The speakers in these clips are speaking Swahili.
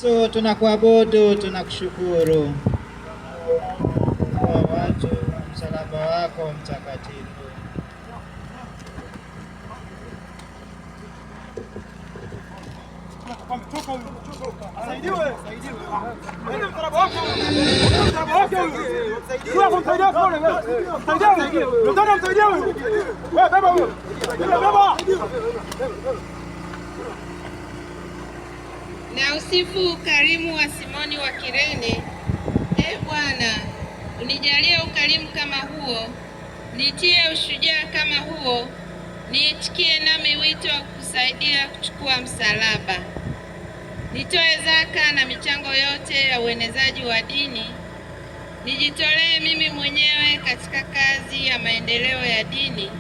Yesu, tunakuabudu, tunakushukuru kwa watu msalaba wako mtakatifu. Na usifu ukarimu wa Simoni wa Kirene. Bwana, unijalie ukarimu kama huo, nitie ushujaa kama huo, niitikie nami wito wa kusaidia kuchukua msalaba. Nitoe zaka na michango yote ya uenezaji wa dini. Nijitolee mimi mwenyewe katika kazi ya maendeleo ya dini.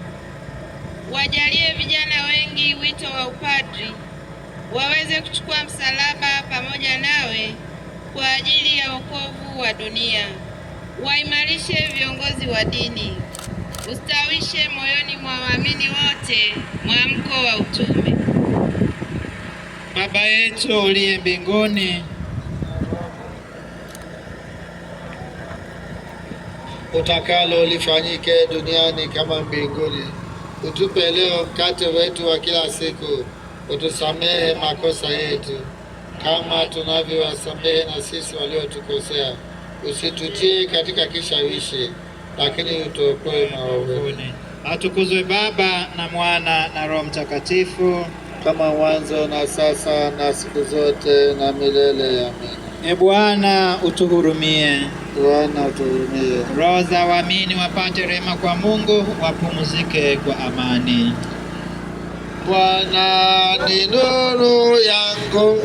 Wajalie vijana wengi wito wa upadri, waweze kuchukua msalaba pamoja nawe kwa ajili ya wokovu wa dunia. Waimarishe viongozi wa dini, ustawishe moyoni mwa waamini wote mwamko wa utume. Baba yetu uliye mbinguni, utakalo lifanyike duniani kama mbinguni. Utupe leo mkate wetu wa kila siku. Utusamehe makosa yetu kama tunavyowasamehe na sisi waliotukosea. Usitutie katika kishawishi, lakini utuokoe maovuni. atukuzwe Baba na Mwana na Roho Mtakatifu, kama mwanzo na sasa na siku zote na milele. Amina. Bwana utuhurumie. Bwana utuhurumie. Roho za waamini wapate rehema kwa Mungu, wapumzike kwa amani. Bwana ni nuru yangu.